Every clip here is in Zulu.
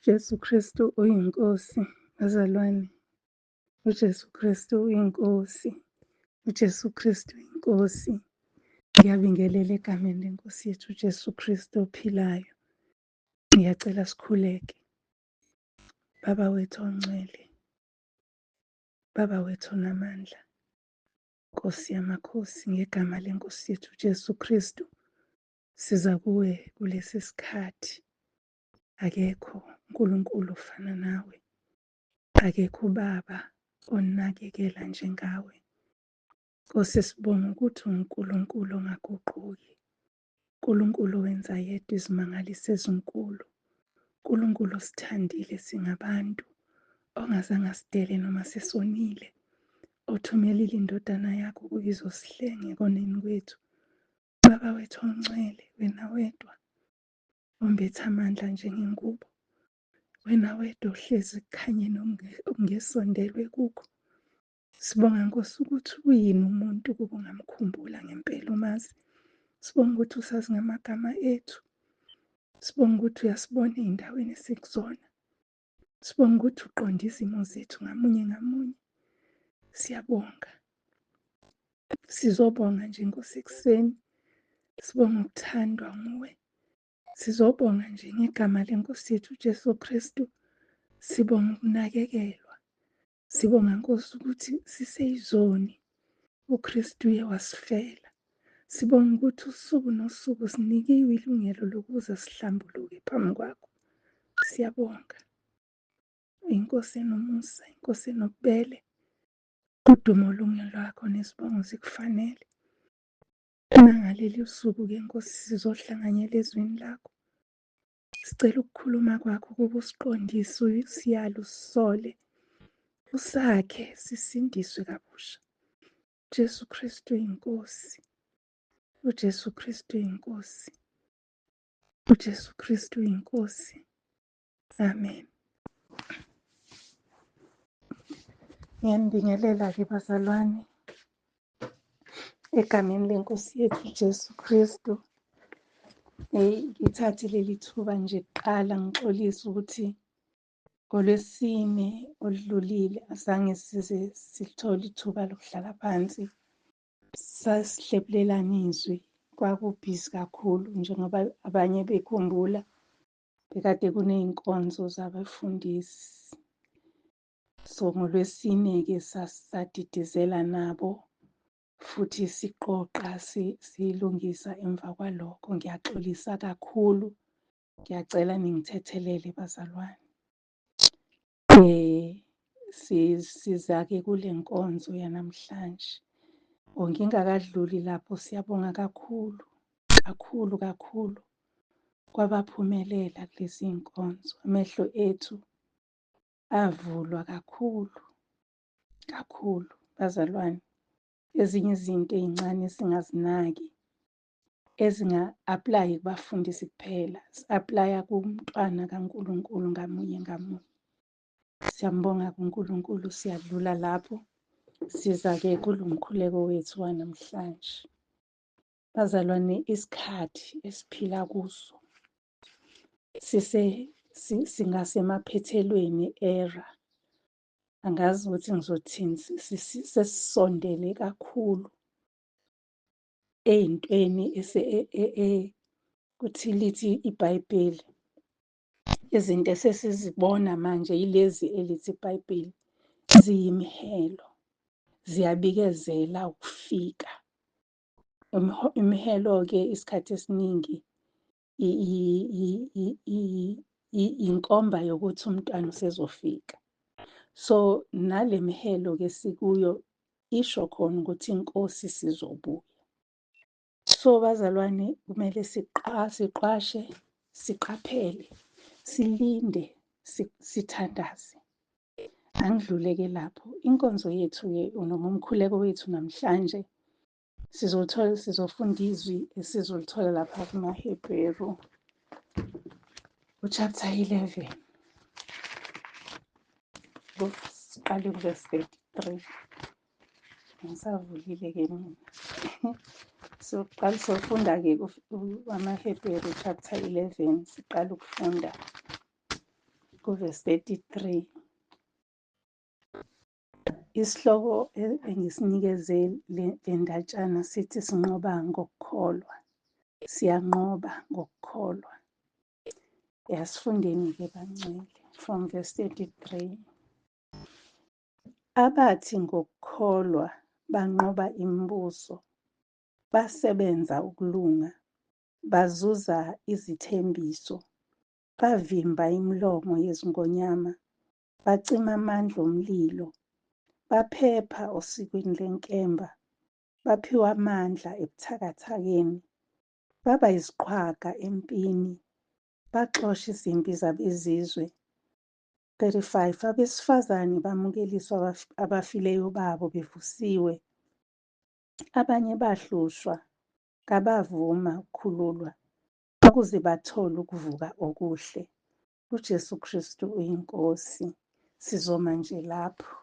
Jesu Kristu uyinkosi, bazalwane. uJesu Kristu uyinkosi. uJesu Kristu uyinkosi. Ngiyabingelela egameni lenkosi yethu uJesu Kristu ophilayo. Ngiyacela sikhuleke. Baba wethu ongcwele, Baba wethu onamandla, Nkosi yamakhosi, ngegama lenkosi yethu uJesu Kristu, siza kuwe kulesi sikhathi. Akekho uNkulunkulu ofana nawe. Akekho ubaba onakekela njengawe. Nkosi, sibonga ukuthi uNkulunkulu ongaguquki. uNkulunkulu owenza yedwa izimangaliso ezinkulu. uNkulunkulu osithandile singabantu, ongazange asidele noma sesonile. Othumelile indodana yakho ukuba izosihlenga ekoneni kwethu. Baba wethu ongcwele, wena wedwa ombethe amandla njengengubo. Wena wedwa ohlezi ekukhanyeni okungesondelwe kukho. Sibonga Nkosi ukuthi uyini umuntu ukuba ungamkhumbula ngempela umazi. Sibonga ukuthi usazi ngamagama ethu. Sibonga ukuthi uyasibona ey'ndaweni esikuzona. Sibonga ukuthi uqonda izimo zethu ngamunye ngamunye. Siyabonga. Sizobonga nje Nkosi ekuseni. Sibonga ukuthandwa nguwe. Sizobonga nje ngegama lenkosi yethu uJesu Kristu. Sibonga ukunakekelwa. Sibonga Nkosi ukuthi siseyizoni uKristu uye wasifela. Sibonga ukuthi usuku nosuku sinikiwe ilungelo lokuza sihlambuluke phambi kwakho. Siyabonga. Inkosi enomusa, inkosi enobubele. Udumo olunye lwakho nesibongo zikufanele. Nangaleli usuku-ke Nkosi sizohlanganyela ezwini lakho. Sicela ukukhuluma kwakho ukuba usiqondise, usiyale, usisole. Usakhe sisindiswe kabusha. Jesu Kristu inkosi. uJesu Kristu inkosi. uJesu Kristu inkosi. Amen. Ngiyanibingelela-ke bazalwane egameni lenkosi yethu uJesu Kristu. Ngithathe leli thuba nje kuqala ngixolisa ukuthi ngoLwesine oludlulile azange size sithole ithuba lokuhlala phansi sasihlephulelana izwi. Kwakubhizi kakhulu njengoba abanye bekhumbula bekade kuney'nkonzo zabefundisi. So ngoLwesine-ke sasadidizela nabo futhi siqoqa silungisa emva kwalokho. Ngiyaxolisa kakhulu. Ngiyacela ningithethelele bazalwane. Siza-ke kule nkonzo yanamhlanje. Ngingakadluli lapho, siyabonga kakhulu kwabaphumelela kulezi nkonzo. Amehlo ethu avulwa kakhulu bazalwane. Ezinye izinto ey'ncane esingazinaki ezinga-aplayi kubafundisi kuphela, zi-aplaya kumntwana kaNkulunkulu ngamunye ngamunye. Siyambonga kuNkulunkulu, siyadlula lapho. Siza-ke kulo mkhuleko wethu wanamhlanje. Bazalwane, isikhathi esiphila kuso singasemaphethelweni era. Angazi ukuthi ngizothini, sesisondele kakhulu ey'ntweni kuthi lithi iBhayibheli. Izinto esesizibona manje yilezi elithi iBhayibheli ziyimihelo, ziyabikezela ukufika. Imihelo-ke isikhathi esiningi inkomba yokuthi umntwana usezofika. So nale mihelo-ke sikuyo isho khona ukuthi inkosi sizobuya. So bazalwane, kumele siqashe, siqaphele, silinde, sithandaze. Angidluleke lapho. Inkonzo yethu-ke noma umkhuleko wethu namhlanje sizofunda izwi esizolithola lapha kumaHebheru chapter 11. Siqale ku-verse 33. Ngisavulile-ke mina. Sofunda-ke amaHebheru chapter 11, siqala ukufunda kuverse 33. Isihloko engisinikeze le ndatshana sithi sinqoba ngokukholwa. Siyanqoba ngokukholwa. Yasifundeni-ke bangcwele from verse 33. Abathi ngokukholwa banqoba imibuso, basebenza ukulunga, bazuza izithembiso, bavimba imilomo yezingonyama, bacima amandla omlilo, baphepha osikweni lenkemba, baphiwa amandla ebuthakathakeni, baba yisiqhwaga empini, baxosha izimpi zabezizwe. 35. Abesifazane bamukeliswa abafileyo babo bevusiwe. Abanye bahlushwa, kabavuma ukukhululwa, ukuze bathole ukuvuka okuhle. UJesu Kristu uyinkosi. Sizoma nje lapho.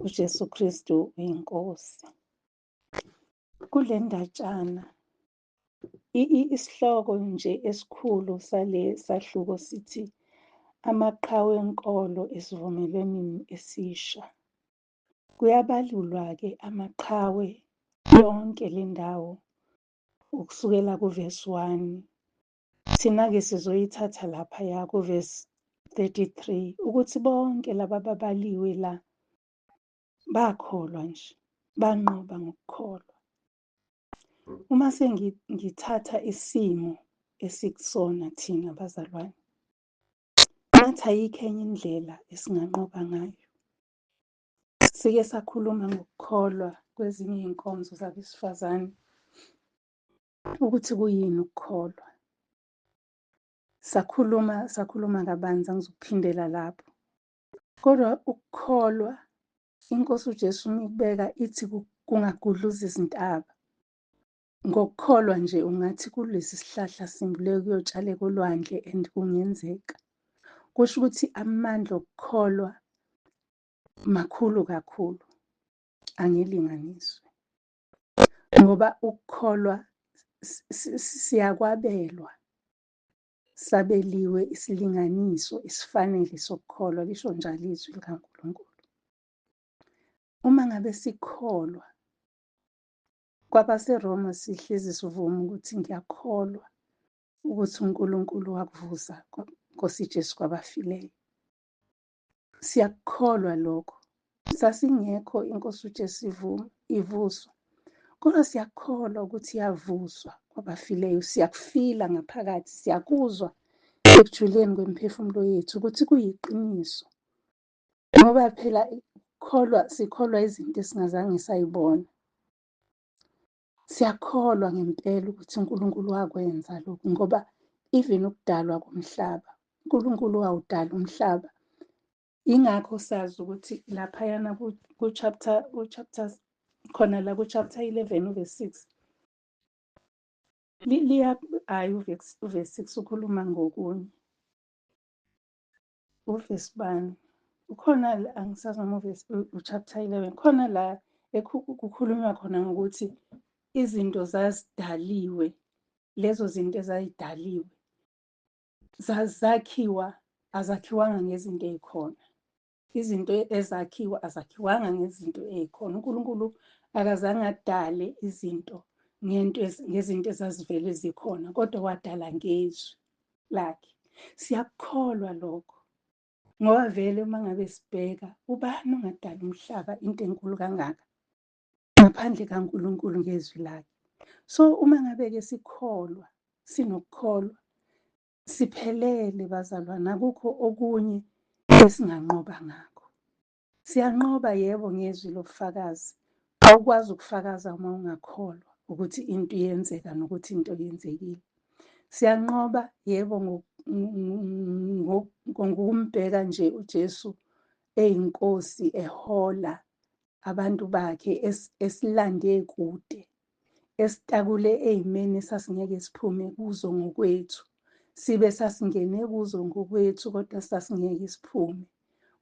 uJesu Kristu uyinkosi. Kule ndatshana isihloko nje esikhulu sahluko sithi amaqhawe enkolo esivumelwaneni esisha. Kuyabalulwa-ke amaqhawe yonke le ndawo ukusukela kuverse 1. Thina-ke sizoyithatha laphaya kuverse 33 ukuthi bonke laba ababaliwe la bakholwa nje, banqoba ngokukholwa. Uma ngithatha isimo esikusona thina bazalwane, ngathi ayikho enye indlela esinganqoba ngayo. Sike sakhuluma ngokukholwa kwezinye iy'nkonzo zabesifazane ukuthi kuyini ukukholwa. Sakhuluma kabanzi, angizukuphindela lapho. Kodwa ukukholwa, iNkosi uJesu umibeka ithi kungagudluzi izintaba. Ngokukholwa nje ungathi kulesi sihlahla simbuleke kuyotshaleka olwandle and kungenzeka. Kusho ukuthi amandla okukholwa makhulu kakhulu, angelinganiswe. Ngoba ukukholwa siyakwabelwa, sabeliwe isilinganiso esifanele sokukholwa, lisho njalo izwi likaNkulunkulu. Uma ngabe sikholwa, kwabaseRoma sihlezi sivuma ukuthi ngiyakholwa ukuthi uNkulunkulu wakuvusa Nkosi Jesu kwabafileyo. Siyakukholwa lokho. Sasingekho iNkosi uJesu ivuswa, kodwa siyakholwa ukuthi yavuswa kwabafileyo. Siyakufila ngaphakathi, siyakuzwa ekujuleni kwemiphefumulo yethu ukuthi kuyiqiniso. Ngoba phela sikholwa izinto esingazange sayibona. Siyakholwa ngempela ukuthi uNkulunkulu wakwenza lokhu, ngoba even ukudalwa komhlaba, uNkulunkulu wawudala umhlaba. Ingakho sazi ukuthi laphayana ku-chapter khona la ku-chapter 11 verse 6. Uverse 6 ukhuluma ngokunye. Uverse 1. Ukhona la, angisazi noma u-chapter 11. Khona la kukhulunywa khona ngokuthi izinto zazidaliwe, lezo zinto ezayidaliwe zakhiwa, azakhiwanga ngezinto ey'khona. Izinto ezakhiwa azakhiwanga ngezinto ey'khona. uNkulunkulu akazange adale izinto ngezinto ezazivele zikhona, kodwa wadala ngezwi lakhe. Siyakukholwa lokho, ngoba vele uma ngabe sibheka, ubani ongadala umhlaba into enkulu kangaka ngaphandle kaNkulunkulu ngezwi lakhe. So uma ngabe-ke sikholwa, sinokukholwa, siphelele bazalwane, akukho okunye esinganqoba ngakho. Siyanqoba yebo ngezwi lobufakazi. Awukwazi ukufakaza uma ungakholwa ukuthi into iyenzeka nokuthi into yenzekile. Siyanqoba yebo ngokumbheka nje uJesu eyinkosi ehola abantu bakhe, esilande kude, esitakule ey'meni esasingeke siphume kuzo ngokwethu. Sibe sasingene kuzo ngokwethu, kodwa sasingeke siphume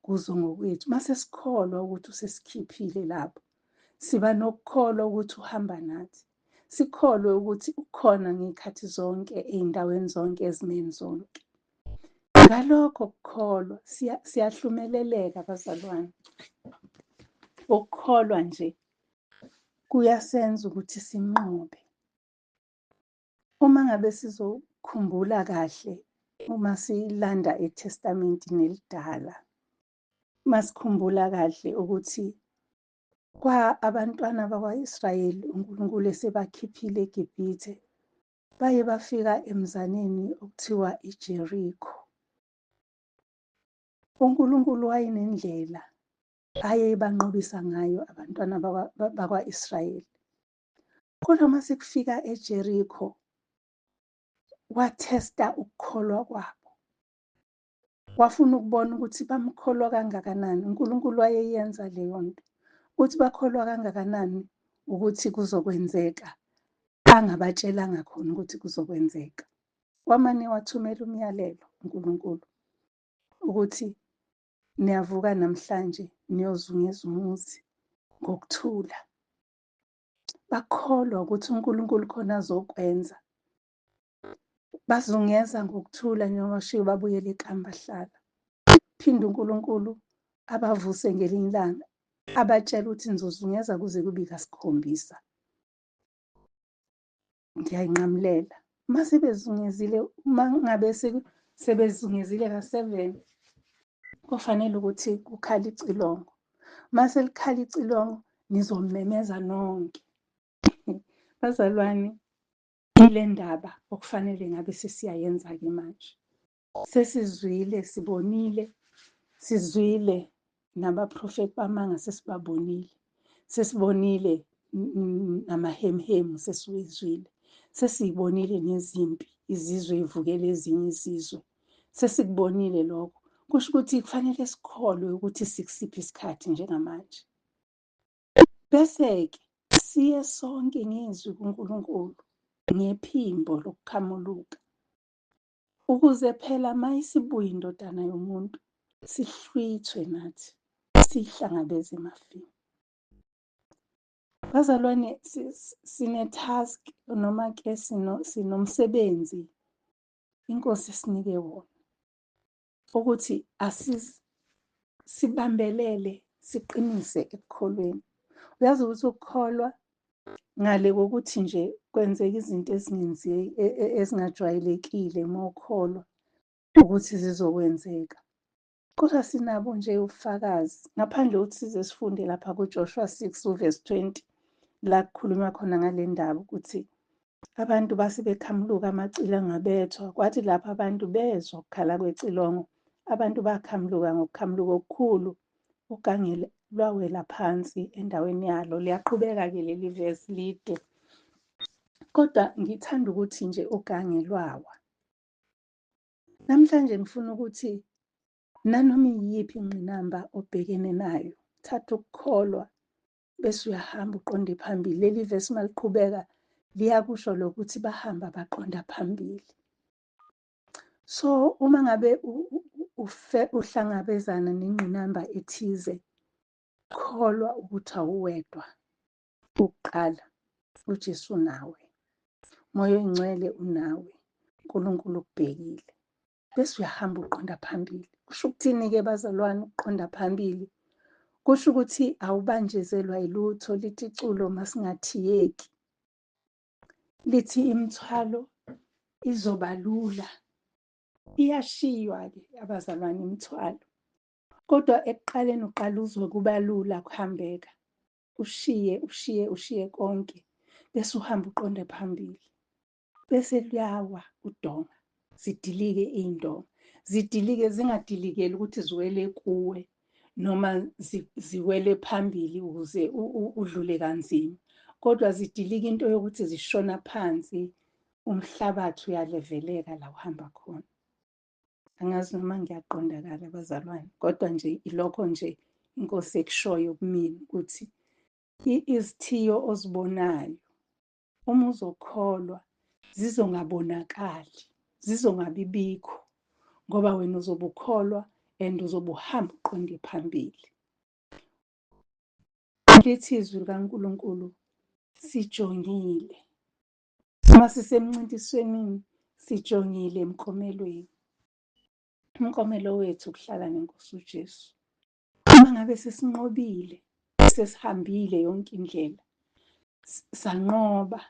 kuzo ngokwethu. Mase sikholwa ukuthi usesikhiphile lapho, siba nokukholwa ukuthi uhamba nathi. Sikholwe ukuthi ukhona ngey'khathi zonke, ey'ndaweni zonke, ezimeni zonke. Ngalokho kukholwa siyahlumeleleka bazalwane. Ukukholwa nje kuyasenza ukuthi sinqobe. Uma ngabe sizokhumbula kahle, uma silanda eTestamenti nelidala, masikhumbula kahle ukuthi abantwana bakwa-Israyeli uNkulunkulu esebakhiphile eGibhithe, baye bafika emzaneni okuthiwa iJerikho. uNkulunkulu wayenendlela ayebanqobisa ngayo abantwana bakwa-Israyeli. Kodwa uma sekufika eJerikho, wathesta ukukholwa kwabo. Wafuna ukubona ukuthi bamkholwa kangakanani. uNkulunkulu wayeyenza leyo nto, ukuthi bakholwa kangakanani ukuthi kuzokwenzeka angabatshelanga khona ukuthi kuzokwenzeka. Wamane wathumela umyalelo uNkulunkulu ukuthi niyavuka namhlanje niyozungeza umuzi ngokuthula. Bakholwa ukuthi uNkulunkulu khona azokwenza. Bazungeza ngokuthula njengoba kushiwo babuyele ekampa bahlala. Phinde uNkulunkulu abavuse ngelinye ilanga, abatshela ukuthi nizozungeza kuze kube ka-7. Ngiyayinqamulela. Uma sebezungezile, uma ngabe sebezungezile ka-7, kufanele ukuthi kukhale icilongo. Uma selikhala icilongo, nizomemeza nonke. Bazalwane, ile ndaba okufanele ngabe sesiyayenza-ke manje. Sesizwile, sibonile, sizwile nabaprofeti bamanga sesibabonile. Sesibonile namahemhemu sesiwezwile. Sesibonile nezimpi, izizwe ezivukela ezinye izizwe. Sesikubonile lokho. Kusho ukuthi kufanele sikholwe ukuthi sikusiphi isikhathi njengamanje. Bese-ke siye sonke ngezwi kuNkulunkulu ngephimbo lokukhamuluka, ukuze phela mayisibuya indodana yomuntu sihlwithwe nathi, sihlangabeze emafini. Bazalwane, sine-task noma ke sinomsebenzi iNkosi esinike wona, ukuthi sibambelele, siqinise ekukholweni. Uyazi ukuthi ukukholwa ngale kokuthi nje kwenzeka izinto ezingajwayelekile uma ukholwa ukuthi zizokwenzeka. Kodwa sinabo nje ubufakazi, ngaphandle kokuthi size sifunde lapha kuJoshua 6 uvesi 20, la kukhulunywa khona ngale ndaba ukuthi abantu base bekhamuka amacilongo abethwa. Kwathi lapho abantu bezwa ukukhala kwecilongo, abantu bakhamuka ngokukhamuka okukhulu, ugange lwawela phansi endaweni yalo. Liyaqhubeka-ke leli vesi lide, kodwa ngithanda ukuthi nje ugange lwawa. Namhlanje ngifuna ukuthi nanoma iyiphi ingqinamba obhekene nayo, thatha ukukholwa bese uyahamba uqonde phambili. Leli vesi maliqhubeka liyakusho lokuthi bahamba baqonda phambili. So uma ngabe uhlangabezana nengqinamba ethize, kholwa ukuthi awuwedwa. Ukuqala, uJesu unawe, Moya Oyingcwele unawe, uNkulunkulu ukubhekile. Bese uyahamba uqonda phambili. Kusho ukuthini-ke bazalwane ukuqonda phambili? Kusho ukuthi awubanjezelwa yilutho. Lithi iculo masingathiyeki, lithi imithwalo izoba lula. Iyashiywa-ke abazalwane imithwalo, kodwa ekuqaleni uqala uzwe kuba lula kuhambeka. Ushiye konke, bese uhamba uqonde phambili. Bese luyawa udonga, zidilike iy'ndonga. Zidilike, zingadilikeli ukuthi ziwele kuwe noma ziwele phambili ukuze udlule kanzima, kodwa zidilike into yokuthi zishona phansi, umhlabathi uyaleveleka la uhamba khona. Angazi noma ngiyaqondakala bazalwane, kodwa nje ilokho nje iNkosi ekushoyo kumina ukuthi izithiyo ozibonayo, uma uzokholwa, zizongabonakali, zizongabibikho, ngoba wena uzobe ukholwa and uzobe uhamba uqonde phambili. Lithi izwi likaNkulunkulu, sijongile. Uma sisemncintiswenini, sijongile emkomelweni. umklomelo wethu ukuhlala neNkosi uJesu. Uma ngabe sesinqobile, sesihambile yonke indlela, sanqoba,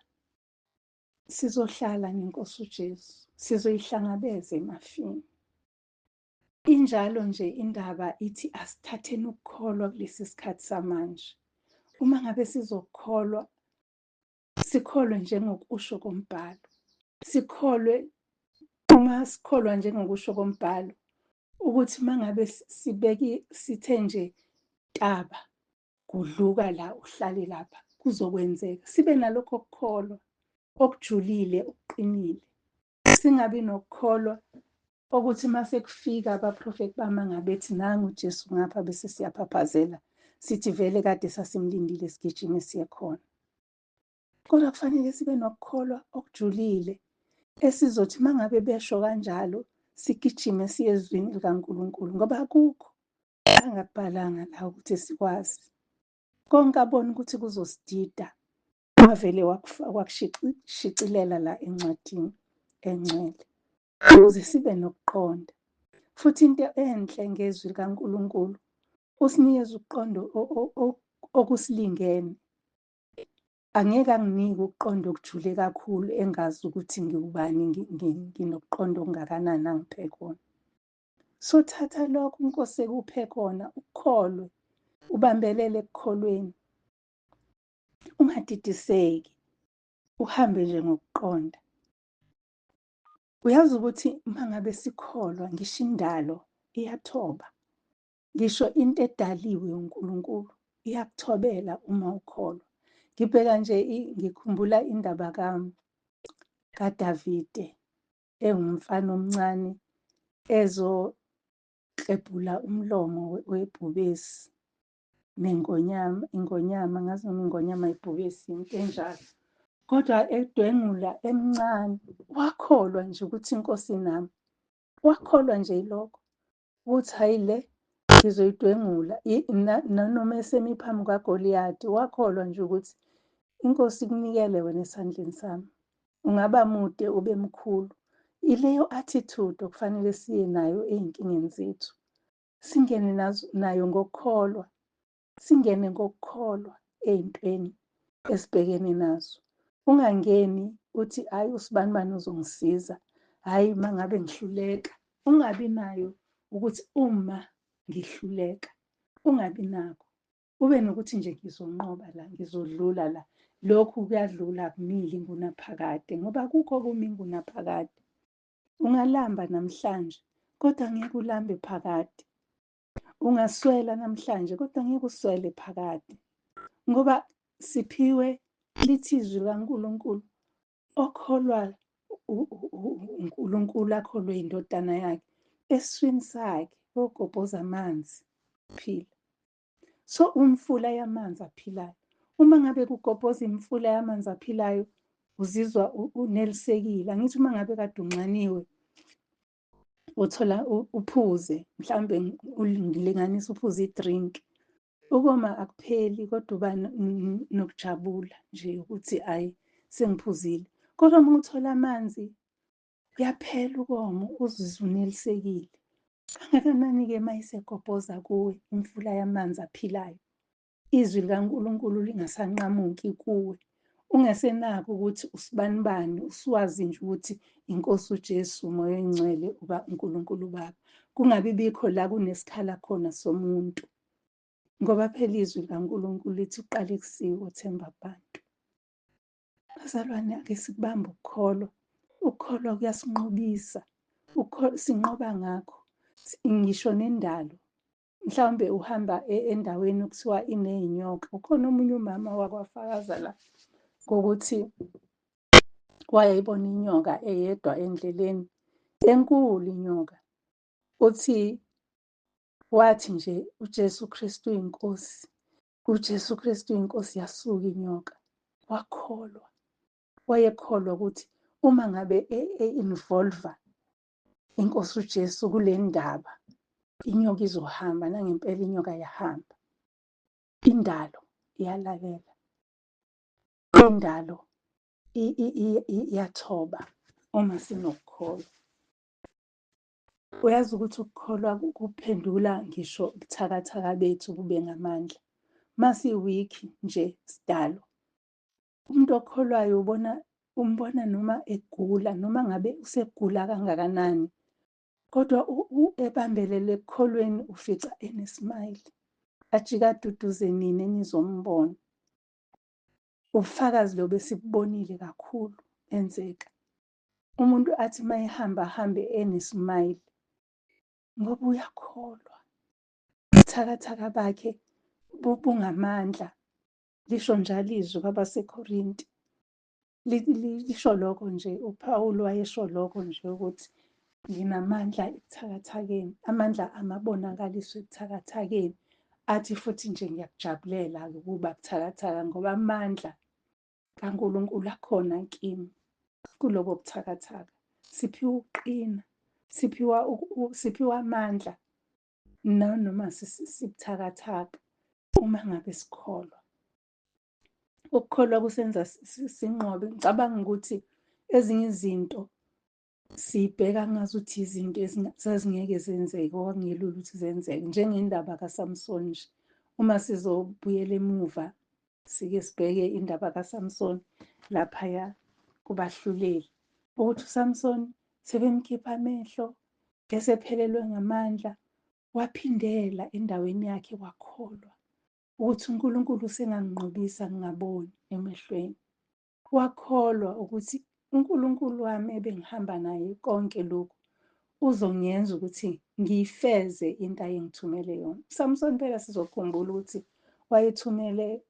sizohlala neNkosi uJesu, sizoyihlangabeza emafini. Injalo nje indaba ithi asithatheni ukukholwa kulesi sikhathi samanje. Uma ngabe sizokholwa, sikholwe njengokusho kombhalo. Uma sikholwa njengokusho kombhalo, ukuthi uma ngabe sithe nje taba, kudluka la, uhlale lapha, kuzokwenzeka. Sibe nalokho kukholwa okujulile, okuqinile. Singabi nokukholwa ukuthi uma sekufika abaprofethi bamanga bethi nangu uJesu ngapha bese siyaphaphazela, sithi vele kade sasimlindile, sigijime siye khona. Kodwa kufanele sibe nokukholwa okujulile esizothi uma ngabe besho kanjalo, sigijime siye ezwini likaNkulunkulu, ngoba akukho angakubhalanga la ukuthi sikwazi. Konke abona ukuthi kuzosidida, wavele wakushicilela la encwadini engcwele, ukuze sibe nokuqonda. Futhi into enhle ngezwi likaNkulunkulu, usinikeza ukuqonda okusilingene. Angeke anginike ukuqonda okujule kakhulu engazi ukuthi ngiwubani, nginokuqonda okungakanani angiphe khona. So thatha lokho uNkosi ekuphe khona, ukholwe, ubambelele ekukholweni, ungadidiseki, uhambe nje ngokuqonda. Uyazi ukuthi uma ngabe sikholwa, ngisho indalo iyathoba. Ngisho into edaliwe uNkulunkulu iyakuthobela uma ukholwa. Ngibheka nje, ngikhumbula indaba kaDavide, engumfana omncane, ezoklebhula umlomo webhubesi ingonyama, ngazi noma ingonyama yibhubesi, into enjalo. Kodwa edwengula emncane, wakholwa nje ukuthi iNkosi nami. Wakholwa nje ilokho, ukuthi hayi le ngizoyidwengula. Nanoma esemi phambi kaGoliyathi, wakholwa nje ukuthi iNkosi ikunikele wena esandleni sami. Ungaba mude ube mkhulu. Ileyo attitude okufanele siye nayo ey'nkingeni zethu. Singene nayo ngokukholwa. Singene ngokukholwa ey'ntweni esibhekene nazo. Ungangeni uthi hhayi usibanibani uzongisiza, hhayi uma ngabe ngihluleka. Ungabi nayo ukuthi uma ngihluleka, ungabi nakho. Ube nokuthi nje ngizonqoba la, ngizodlula la. Lokhu kuyadlula, akumili ingunaphakade, ngoba kukho kuma ingunaphakade. Ungalamba namhlanje, kodwa angeke ulambe phakade. Ungaswela namhlanje, kodwa angeke uswele phakade. Ngoba siphiwe lithi izwi likaNkulunkulu, okholwa uNkulunkulu akholwe indodana yakhe, eswini sakhe ogobhoza amanzi phila. So umfula yamanzi aphilayo. Uma ngabe kugobhoza imfula yamanzi aphilayo, uzizwa unelisekile. Angithi uma ngabe kade unxaniwe, uthola uphuze, mhlawumbe ngilinganisa uphuze idrink, ukoma akupheli, kodwa uba nokujabula nje ukuthi ayi sengiphuzile. Kodwa uma uthola amanzi, uyaphela ukoma, uzizwe unelisekile. Kangakanani-ke uma isegobhoza kuwe imfula yamanzi aphilayo, izwi likaNkulunkulu lingasanqamuki kuwe, ungasenakho ukuthi usibanibani, usuwazi nje ukuthi iNkosi uJesu, uMoya Oyingcwele, uba uNkulunkulu bakho. Kungabi bikho la kunesikhala khona somuntu, ngoba phela izwi likaNkulunkulu lithi uqale kusiwe themba abantu. Bazalwane, ake sikubambe ukukholwa. Ukukholwa kuyasinqobisa, sinqoba ngakho. Ngisho nendalo, mhlawumbe uhamba endaweni okuthiwa iney'nyoka. Ukhona omunye umama wakwafakaza la ngokuthi wayeyibona inyoka eyedwa endleleni, enkulu inyoka. Uthi wathi nje uJesu Kristu uyinkosi, uJesu Kristu uyinkosi, yasuka inyoka. Wakholwa, wayekholwa ukuthi uma ngabe e-involva iNkosi uJesu kule ndaba, inyoka izohamba. Nangempela inyoka yahamba. Indalo iyalalela, indalo iyathoba uma sinokukholwa. Uyazi ukuthi ukukholwa kuphendula ngisho ubuthakathaka bethu bube ngamandla. Masiyi-weak nje sidalwa. Umuntu okholwayo umbona noma egula, noma ngabe usegula kangakanani, kodwa ebambelele ekukholweni ufica enesmile. Ajike aduduze nini enizombona. Ubufakazi lobu esibubonile kakhulu enzeka. Umuntu athi uma ehamba ahambe enesmile ngoba uyakholwa. Ubuthakathaka bakhe bungamandla. Lisho njalo izwi kwabaseKorinti. Lisho lokho nje, uPawulu wayesho lokho nje ukuthi nginamandla ebuthakathakeni, amandla amabonakaliswe ebuthakathakeni. Athi futhi nje ngiyakujabulela-ke ukuba buthakathaka ngoba amandla kaNkulunkulu akhona kimi kulobo buthakathaka. Siphiwa ukuqina, siphiwa amandla nanoma sibuthakathaka uma ngabe sikholwa. Ukukholwa kusenza sinqobe. Ngicabanga ukuthi ezinye izinto sibheka ngazuthi izinto zazingeke zenzeke okwakungelula ukuthi zenzeke, njengendaba kaSamson nje. Uma sizobuyela emuva sike sibheke indaba kaSamson laphaya kubahluleli, ukuthi uSamson sebemkhipha amehlo, esephelelwe ngamandla, waphindela endaweni yakhe wakholwa ukuthi uNkulunkulu usenganginqobisa ngingaboni emehlweni. Wakholwa ukuthi uNkulunkulu wami ebengihamba naye konke lokhu uzongenza ukuthi ngiyifeze into ayengithumele yona. uSamson phela sizokhumbula ukuthi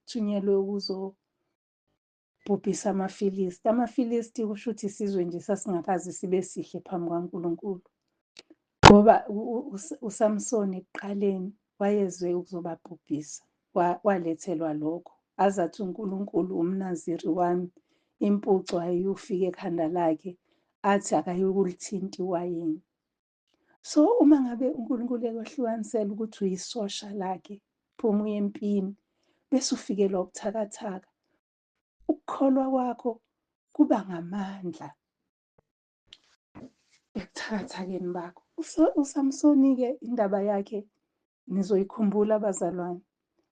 thunyelwe ukuzobhubhisa amaFilisti. AmaFilisti kusho ukuthi isizwe nje sasingakaze sibe sihle phambi kwaNkulunkulu. Ngoba uSamson ekuqaleni wayezwe ukuzobabhubhisa, walethelwa lokho. Azathi uNkulunkulu umNaziri wami, impuco ayiyufika ekhanda lakhe, athi akayokulithinta iwayini. So uma ngabe uNkulunkulu ekwehlukanisela ukuthi uyisosha lakhe, phuma uye empini, bese ufikelwa ubuthakathaka, ukukholwa kwakho kuba ngamandla ebuthakathakeni bakho. uSamsoni-ke indaba yakhe nizoyikhumbula bazalwane.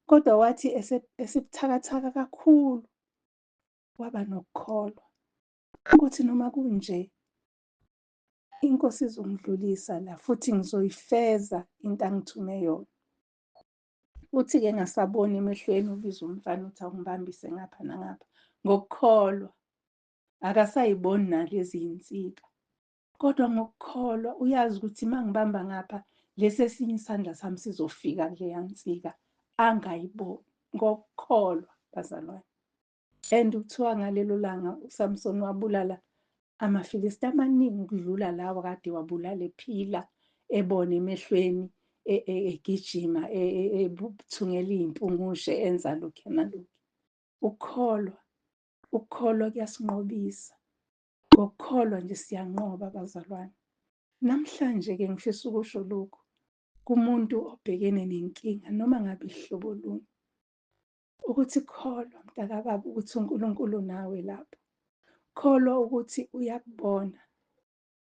Kodwa wathi esibuthakathaka kakhulu waba nokukholwa ukuthi noma kunje iNkosi izongidlulisa la futhi ngizoyifeza into angithume yona. Uthi-ke ngasabona emehlweni ubiza umfana uthi awungibambise ngapha nangapha. Ngokukholwa akasayiboni nalezi iy'nsika, kodwa ngokukholwa uyazi ukuthi uma ngibamba ngapha lesi esinye isandla sami sizofika kuleya nsika angayiboni. Ngokukholwa bazalwane. And kuthiwa ngalelo langa uSamson wabulala amaFilisti amaningi ukudlula lawa kade wabulala ephila, ebona emehlweni, egijima, ebuthungela iy'mpungushe, enza lokhu nalokhu. Ukukholwa kuyasinqobisa. Ngokukholwa nje siyanqoba bazalwane. Namhlanje-ke ngifisa ukusho lokhu kumuntu obhekene nenkinga noma ngabe ihlobo luni, ukuthi kholwa mntakababa ukuthi uNkulunkulu nawe lapho. Kholwa ukuthi uyakubona.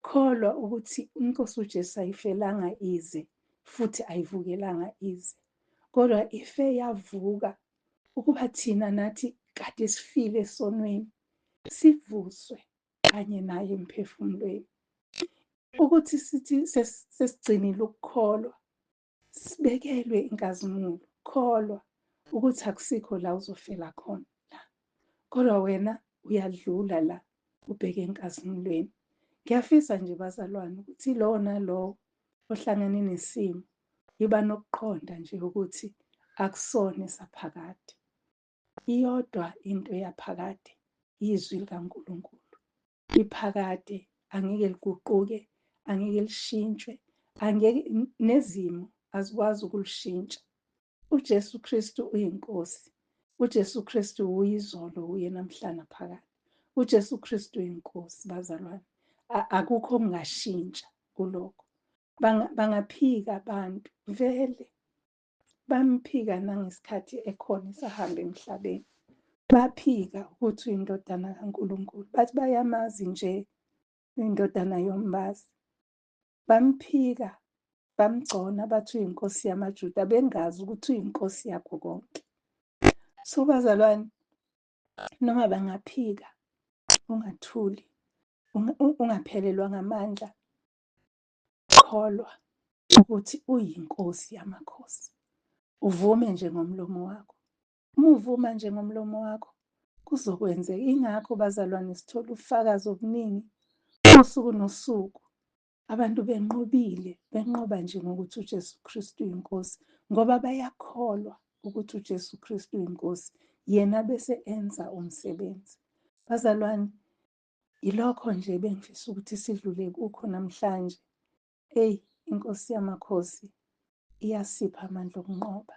Kholwa ukuthi iNkosi uJesu ayifelanga ize futhi ayivukelanga ize, kodwa ife yavuka ukuba thina nathi kade sifile esonweni sivuswe kanye naye emphefumulweni. Ukuthi sithi sesigcinile ukukholwa, sibekelwe inkazimulo. Kholwa ukuthi akusikho la uzofela khona la, kodwa wena uyadlula la ubheke enkazimulweni. Ngiyafisa nje bazalwane ukuthi lowo nalowo ohlangane nesimo yiba nokuqonda nje ukuthi akusona esaphakade. Iyodwa into yaphakade izwi likaNkulunkulu. Iphakade angeke liguquke, angeke lishintshwe, nezimo azikwazi ukulishintsha. uJesu Kristu uyinkosi. uJesu Kristu uyizolo, uye namhla naphakade. uJesu Kristu uyinkosi bazalwane. Akukho okungashintsha kulokho. Bangaphika abantu vele, bamphika nangesikhathi ekhona esahamba emhlabeni. Baphika ukuthi uyindodana kaNkulunkulu, bathi bayamazi nje uyindodana yombazi. bamphika, bamgcona, bathi uyinkosi yamaJuda, bengazi ukuthi uyinkosi yakho konke. So bazalwane, noma bangaphika, ungathuli, ungaphelelwa ngamandla, kholwa ukuthi uyinkosi yamakhosi. Uvume nje ngomlomo wakho. Uma uvuma nje ngomlomo wakho, kuzokwenzeka. Ingakho bazalwane, sithola ubufakazi obuningi usuku nosuku. Abantu benqoba nje ngokuthi uJesu Kristu uyinkosi, ngoba bayakholwa ukuthi uJesu Kristu uyinkosi, yena bese enza umsebenzi. Bazalwane, ilokho nje bengifisa ukuthi sidlule kukho namhlanje. Inkosi yamakhosi iyasipha amandla okunqoba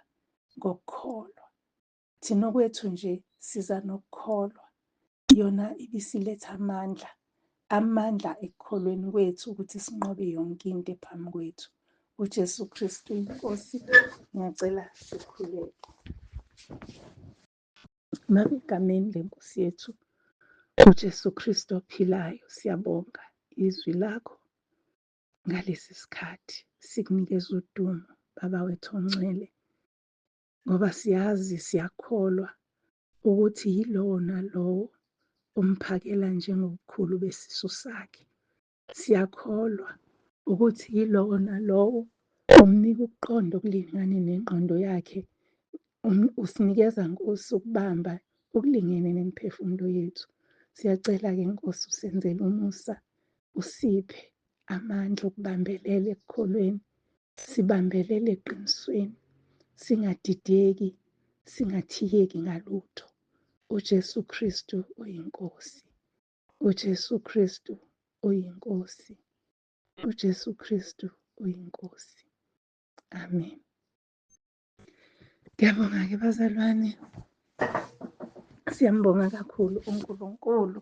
ngokukholwa. Thina kwethu nje siza nokukholwa. Yona ibisiletha amandla ekukholweni kwethu ukuthi sinqobe yonke into ephambi kwethu. uJesu Kristu inkosi. Ngiyacela sikhuleke. Baba, egameni lenkosi yethu uJesu Kristu ophilayo, siyabonga izwi lakho ngalesi sikhathi. Sikunikeza udumo, Baba wethu ongcwele, ngoba siyazi, siyakholwa ukuthi yilowo nalowo umphakela njengobukhulu besisu sakhe. Siyakholwa ukuthi yilowo nalowo umnika ukuqonda okulingane nengqondo yakhe. Usinikeza Nkosi ukubamba okulingene nemiphefumulo yethu. Siyacela-ke Nkosi, usenzele umusa, usiphe amandla okubambelela ekukholweni, sibambelele eqinisweni, singadideki, singathiyeki ngalutho. uJesu Kristu uyinkosi. uJesu Kristu uyinkosi. uJesu Kristu uyinkosi. Amen. Ngiyabonga-ke bazalwane, siyambonga kakhulu uNkulunkulu.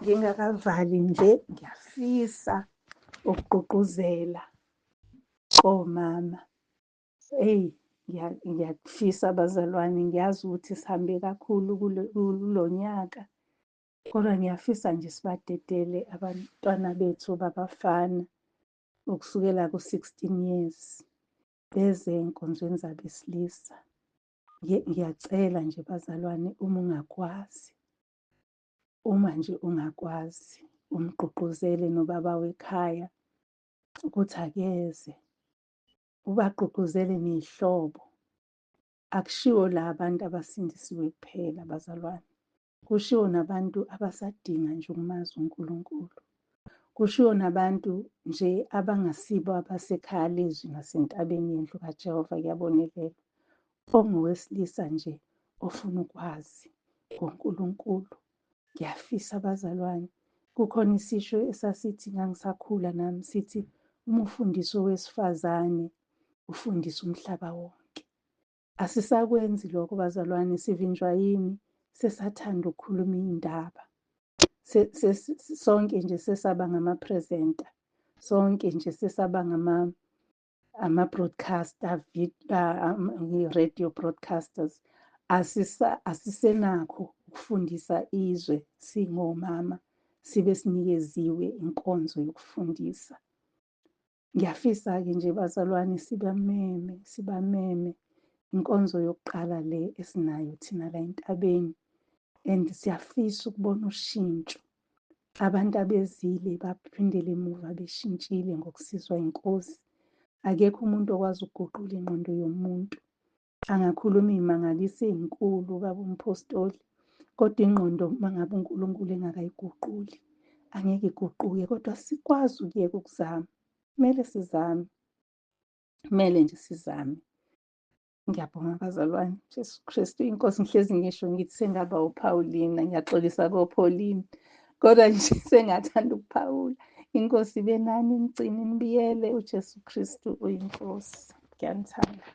Ngingakavali nje, ngiyafisa ukugqugquzela omama. Ngiyakufisa bazalwane, ngiyazi ukuthi sihambe kakhulu kulo nyaka, kodwa ngiyafisa nje sibadedele abantwana bethu babafana ukusukela ku-16 years beze enkonzweni zabesilisa. Ngiyacela nje bazalwane, uma nje ungakwazi, umgqugquzele nobaba wekhaya ukuthi akeze, ubagqugquzele ney'hlobo. Akushiwo la abantu abasindisiwe kuphela bazalwane, kushiwo nabantu abasadinga nje ukumazi uNkulunkulu. Kushiwo nabantu nje abangasibo abasekhaya lezwi nasentabeni yendlu kaJehova kuyabonelela. Ongowesilisa nje ofuna ukwazi ngoNkulunkulu. Ngiyafisa bazalwane, kukhona isisho esasithi ngangisakhula nami, sithi uma ufundisa owesifazane ufundisa umhlaba wonke. Asisakwenzi lokho bazalwane, sivinjwa yini? Sesathanda ukukhuluma iy'ndaba. Sonke nje sesaba ngama-presenter, sonke nje sesaba ama-broadcaster, radio broadcasters. Asisenakho ukufundisa izwe singomama, sibe sinikeziwe inkonzo yokufundisa. Ngiyafisa-ke nje bazalwane, sibameme inkonzo yokuqala le esinayo thina la entabeni, and siyafisa ukubona ushintsho. Abantu abezile baphindele emuva beshintshile ngokusizwa inkosi. Akekho umuntu okwazi ukuguqula ingqondo yomuntu. Angakhuluma iy'mangaliso ey'nkulu baba umpostoli, kodwa ingqondo uma ngabe uNkulunkulu engakayiguquli, angeke iguquke. Kodwa sikwazi ukuyeka ukuzama. Kumele nje sizame. Ngiyabonga bazalwane. Jesu Kristu inkosi. Ngihlezi ngisho ngithi sengaba uPhawulina, ngiyaxolisa koPauline, kodwa nje sengathanda ukuphawula. Inkosi ibe nani, imgcine, imbiyele. uJesu Kristu uyinkosi. Ngiyanithanda.